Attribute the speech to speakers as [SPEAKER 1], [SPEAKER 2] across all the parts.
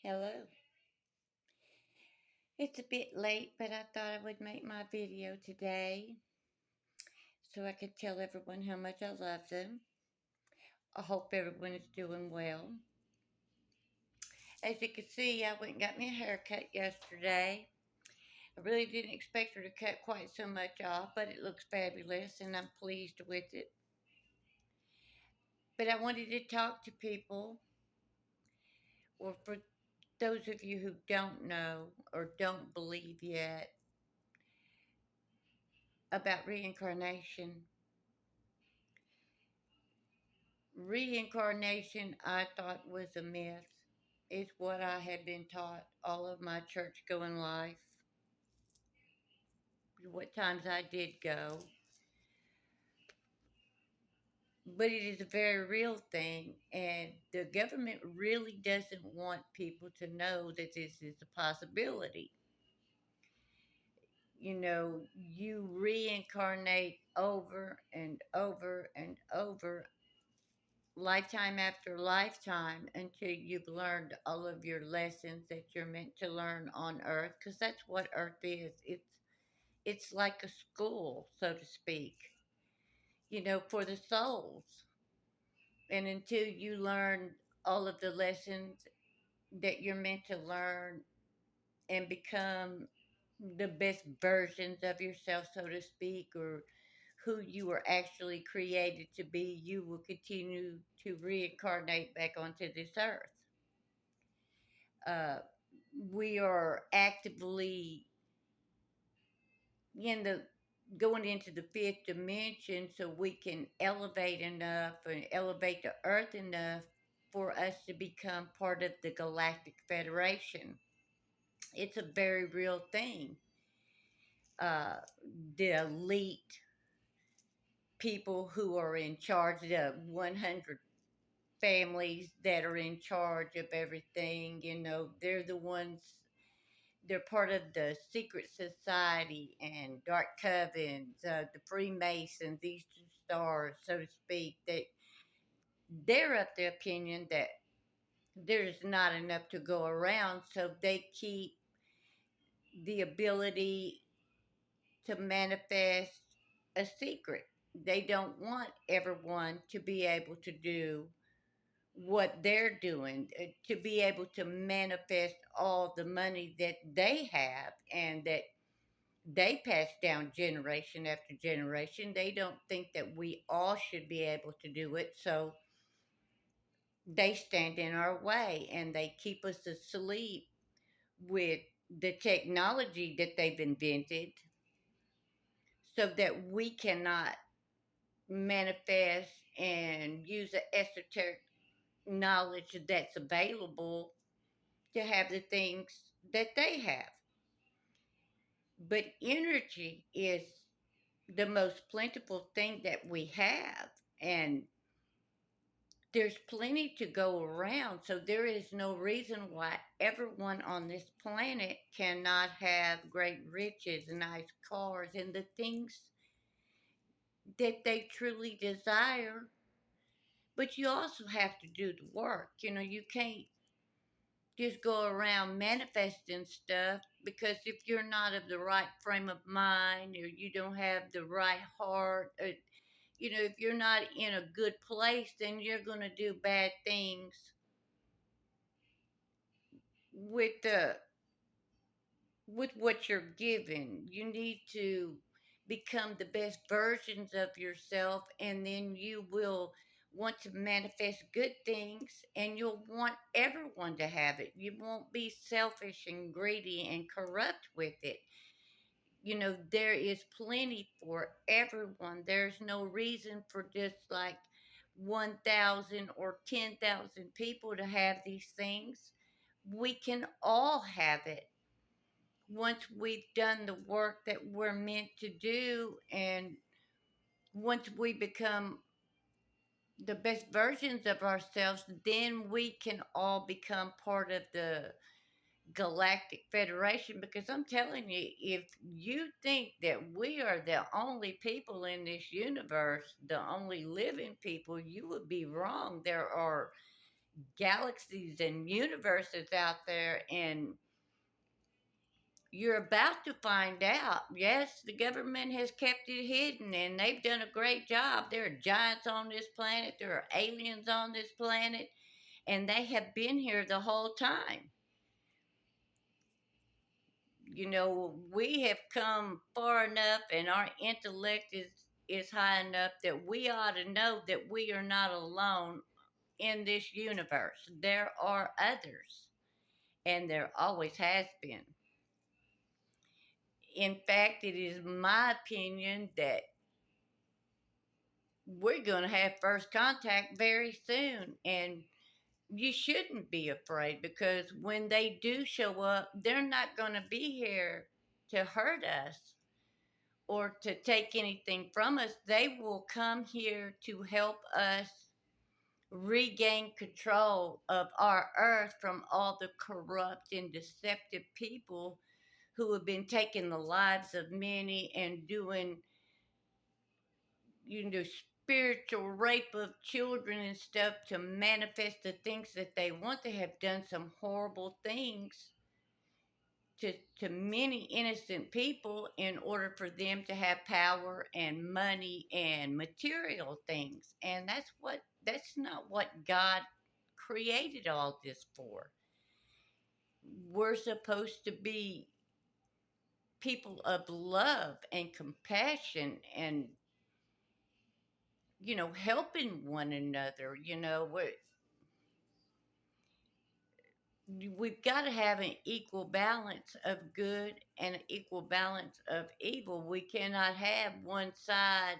[SPEAKER 1] Hello. It's a bit late, but I thought I would make my video today so I could tell everyone how much I love them. I hope everyone is doing well. As you can see, I went and got me a haircut yesterday. I really didn't expect her to cut quite so much off, but it looks fabulous and I'm pleased with it. But I wanted to talk to people, or for those of you who don't know or don't believe yet, about reincarnation. Reincarnation, I thought, was a myth. It's what I had been taught all of my church going life, what times I did go. But it is a very real thing, and the government really doesn't want people to know that this is a possibility. You reincarnate over and over and over, lifetime after lifetime, until you've learned all of your lessons that you're meant to learn on earth, because that's what earth is. It's like a school, so to speak, for the souls. And until you learn all of the lessons that you're meant to learn and become the best versions of yourself, so to speak, or who you were actually created to be, you will continue to reincarnate back onto this earth. Uh, we are actively in the going into the fifth dimension so we can elevate enough and elevate the earth enough for us to become part of the Galactic Federation. It's a very real thing. The elite people who are in charge, the 100 families that are in charge of everything, they're the ones. They're part of the secret society and dark covens, the Freemasons, Eastern Stars, so to speak. They're of the opinion that there's not enough to go around, so they keep the ability to manifest a secret. They don't want everyone to be able to do what they're doing, to be able to manifest all the money that they have and that they pass down generation after generation. They don't think that we all should be able to do it. So they stand in our way and they keep us asleep with the technology that they've invented so that we cannot manifest and use the esoteric knowledge that's available to have the things that they have. But energy is the most plentiful thing that we have. And there's plenty to go around. So there is no reason why everyone on this planet cannot have great riches, nice cars, and the things that they truly desire. But you also have to do the work. You can't just go around manifesting stuff, because if you're not of the right frame of mind, or you don't have the right heart, or, if you're not in a good place, then you're going to do bad things with the with what you're given. You need to become the best versions of yourself, and then you will want to manifest good things, and you'll want everyone to have it. You won't be selfish and greedy and corrupt with it. There is plenty for everyone. There's no reason for just like 1,000 or 10,000 people to have these things. We can all have it once we've done the work that we're meant to do, and once we become the best versions of ourselves, then we can all become part of the Galactic Federation. Because I'm telling you, if you think that we are the only people in this universe, the only living people, you would be wrong. There are galaxies and universes out there, and you're about to find out. Yes, the government has kept it hidden and they've done a great job. There are giants on this planet, there are aliens on this planet, and they have been here the whole time. We have come far enough and our intellect is high enough that we ought to know that we are not alone in this universe. There are others, and there always has been. In fact, it is my opinion that we're going to have first contact very soon, and you shouldn't be afraid, because when they do show up, they're not going to be here to hurt us or to take anything from us. They will come here to help us regain control of our earth from all the corrupt and deceptive people who have been taking the lives of many and doing, spiritual rape of children and stuff to manifest the things that they want. They have done some horrible things to, to many innocent people in order for them to have power and money and material things. And that's not what God created all this for. We're supposed to be people of love and compassion and, helping one another. We've got to have an equal balance of good and an equal balance of evil. We cannot have one side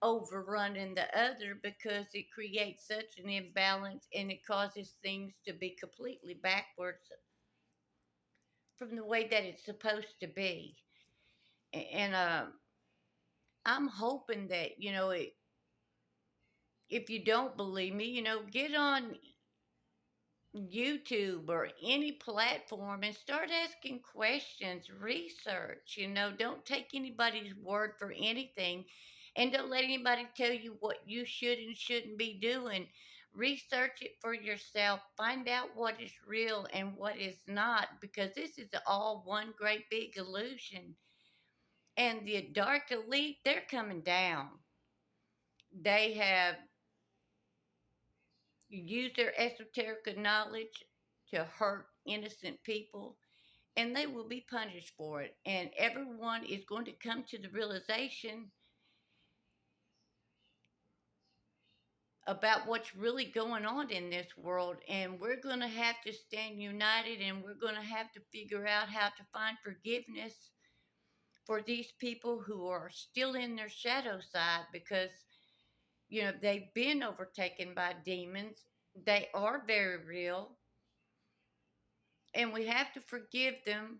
[SPEAKER 1] overrunning the other, because it creates such an imbalance and it causes things to be completely backwards from the way that it's supposed to be. And I'm hoping that, if you don't believe me, get on YouTube or any platform and start asking questions, research. Don't take anybody's word for anything, and don't let anybody tell you what you should and shouldn't be doing. Research it for yourself, find out what is real and what is not, because this is all one great big illusion. And the dark elite, they're coming down. They have used their esoteric knowledge to hurt innocent people, and they will be punished for it. And everyone is going to come to the realization about what's really going on in this world. And we're going to have to stand united, and we're going to have to figure out how to find forgiveness for these people who are still in their shadow side, because, they've been overtaken by demons. They are very real, and we have to forgive them.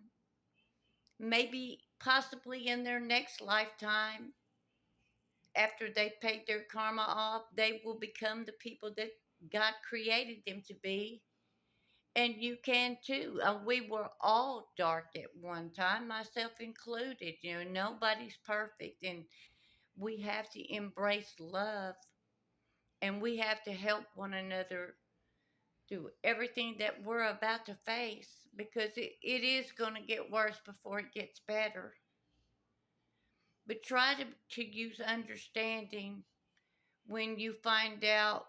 [SPEAKER 1] Maybe, possibly in their next lifetime, after they paid their karma off, they will become the people that God created them to be. And you can too. We were all dark at one time, myself included. Nobody's perfect. And we have to embrace love, and we have to help one another through everything that we're about to face, because it is going to get worse before it gets better. But try to use understanding when you find out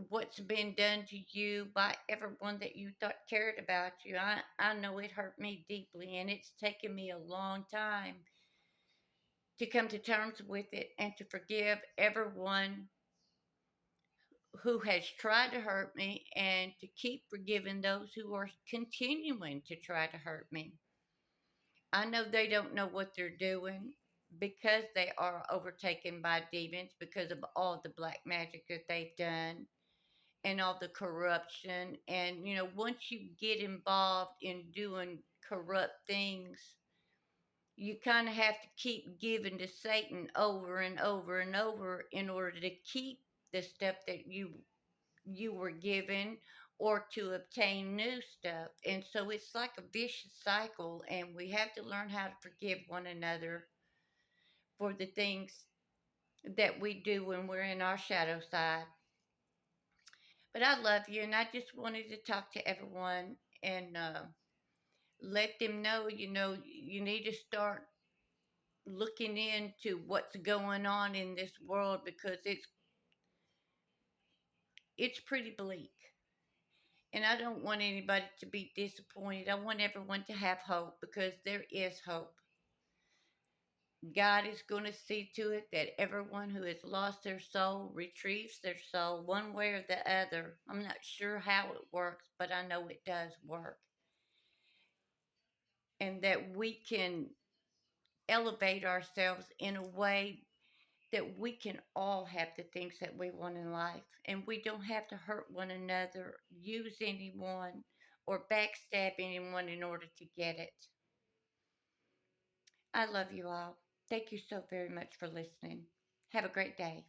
[SPEAKER 1] what's been done to you by everyone that you thought cared about you. I know it hurt me deeply, and it's taken me a long time to come to terms with it and to forgive everyone who has tried to hurt me, and to keep forgiving those who are continuing to try to hurt me. I know they don't know what they're doing, because they are overtaken by demons because of all the black magic that they've done and all the corruption. And, once you get involved in doing corrupt things, you kind of have to keep giving to Satan over and over and over in order to keep the stuff that you were given, or to obtain new stuff. And so it's like a vicious cycle, and we have to learn how to forgive one another for the things that we do when we're in our shadow side. But I love you, and I just wanted to talk to everyone and let them know, you need to start looking into what's going on in this world because it's pretty bleak. And I don't want anybody to be disappointed. I want everyone to have hope because there is hope. God is going to see to it that everyone who has lost their soul retrieves their soul one way or the other. I'm not sure how it works, but I know it does work. And that we can elevate ourselves in a way that we can all have the things that we want in life. And we don't have to hurt one another, use anyone, or backstab anyone in order to get it. I love you all. Thank you so very much for listening. Have a great day.